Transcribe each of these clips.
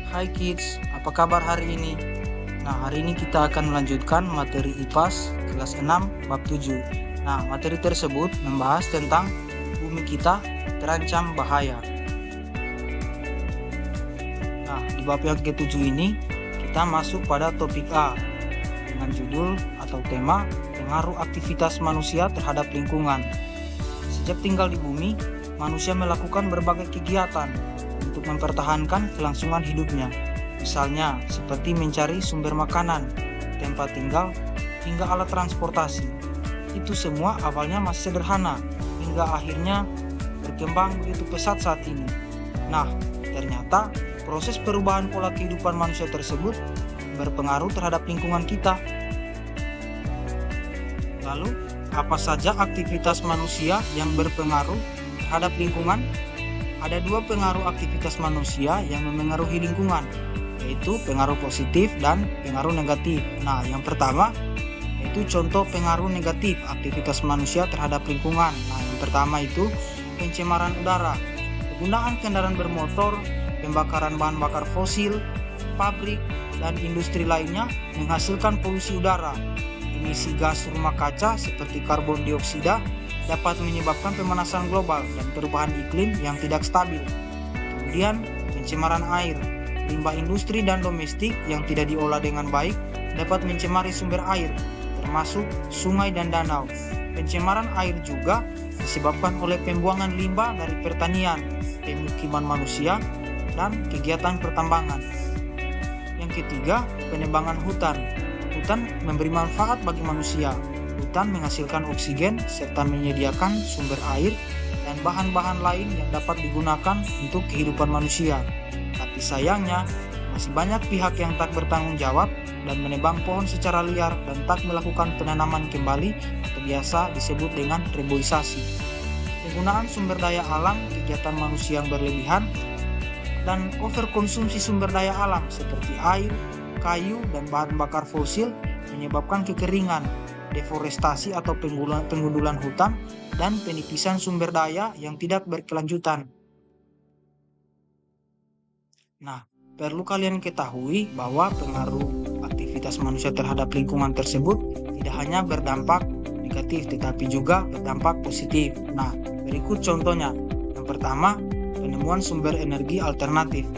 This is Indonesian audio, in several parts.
Hai kids, apa kabar hari ini? Nah, hari ini kita akan melanjutkan materi IPAS kelas 6 bab 7. Nah, materi tersebut membahas tentang bumi kita terancam bahaya. Nah, di bab yang ke-7 ini kita masuk pada topik A dengan judul atau tema pengaruh aktivitas manusia terhadap lingkungan. Sejak tinggal di bumi, manusia melakukan berbagai kegiatan untuk mempertahankan kelangsungan hidupnya, misalnya seperti mencari sumber makanan, tempat tinggal, hingga alat transportasi. Itu semua awalnya masih sederhana, hingga akhirnya berkembang begitu pesat saat ini. Nah, ternyata proses perubahan pola kehidupan manusia tersebut berpengaruh terhadap lingkungan kita. Lalu, apa saja aktivitas manusia yang berpengaruh terhadap lingkungan? Ada dua pengaruh aktivitas manusia yang memengaruhi lingkungan, yaitu pengaruh positif dan pengaruh negatif. Nah, yang pertama yaitu contoh pengaruh negatif aktivitas manusia terhadap lingkungan. Nah, yang pertama itu pencemaran udara. Penggunaan kendaraan bermotor, pembakaran bahan bakar fosil, pabrik, dan industri lainnya menghasilkan polusi udara. Emisi gas rumah kaca seperti karbon dioksida dapat menyebabkan pemanasan global dan perubahan iklim yang tidak stabil. Kemudian, pencemaran air. Limbah industri dan domestik yang tidak diolah dengan baik dapat mencemari sumber air, termasuk sungai dan danau. Pencemaran air juga disebabkan oleh pembuangan limbah dari pertanian, pemukiman manusia, dan kegiatan pertambangan. Yang ketiga, penebangan hutan. Hutan memberi manfaat bagi manusia. Hutan menghasilkan oksigen serta menyediakan sumber air dan bahan-bahan lain yang dapat digunakan untuk kehidupan manusia. Tapi sayangnya, masih banyak pihak yang tak bertanggung jawab dan menebang pohon secara liar dan tak melakukan penanaman kembali atau biasa disebut dengan reboisasi. Penggunaan sumber daya alam, kegiatan manusia yang berlebihan, dan overkonsumsi sumber daya alam seperti air, kayu, dan bahan bakar fosil menyebabkan kekeringan, deforestasi atau penggundulan hutan, dan penipisan sumber daya yang tidak berkelanjutan. Nah, perlu kalian ketahui bahwa pengaruh aktivitas manusia terhadap lingkungan tersebut tidak hanya berdampak negatif, tetapi juga berdampak positif. Nah, berikut contohnya. Yang pertama, penemuan sumber energi alternatif.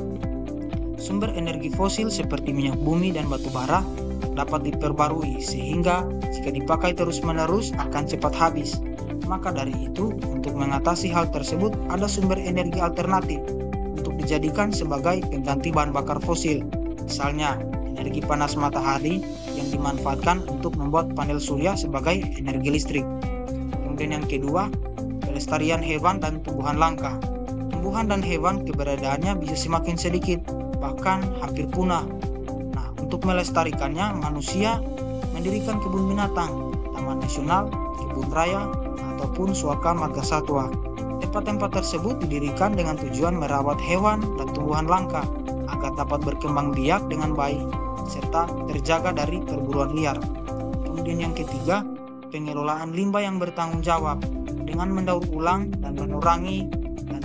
Sumber energi fosil seperti minyak bumi dan batu bara dapat diperbarui sehingga jika dipakai terus-menerus akan cepat habis. Maka dari itu, untuk mengatasi hal tersebut ada sumber energi alternatif untuk dijadikan sebagai pengganti bahan bakar fosil. Misalnya, energi panas matahari yang dimanfaatkan untuk membuat panel surya sebagai energi listrik. Kemudian yang kedua, pelestarian hewan dan tumbuhan langka. Tumbuhan dan hewan keberadaannya bisa semakin sedikit, bahkan hampir punah. Untuk melestarikannya, manusia mendirikan kebun binatang, taman nasional, kebun raya, ataupun suaka marga satwa. Tempat-tempat tersebut didirikan dengan tujuan merawat hewan dan tumbuhan langka agar dapat berkembang biak dengan baik serta terjaga dari perburuan liar. Kemudian yang ketiga, pengelolaan limbah yang bertanggung jawab. Dengan mendaur ulang dan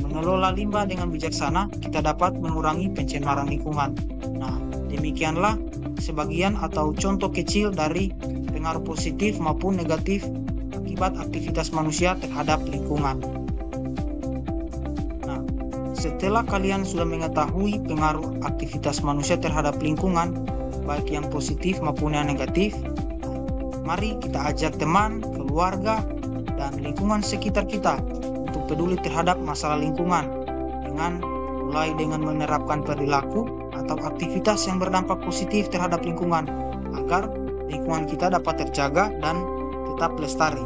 mengelola limbah dengan bijaksana, kita dapat mengurangi pencemaran lingkungan. Nah, demikianlah sebagian atau contoh kecil dari pengaruh positif maupun negatif akibat aktivitas manusia terhadap lingkungan. Nah, setelah kalian sudah mengetahui pengaruh aktivitas manusia terhadap lingkungan, baik yang positif maupun yang negatif, mari kita ajak teman, keluarga, dan lingkungan sekitar kita untuk peduli terhadap masalah lingkungan mulai dengan menerapkan perilaku atau aktivitas yang berdampak positif terhadap lingkungan agar lingkungan kita dapat terjaga dan tetap lestari.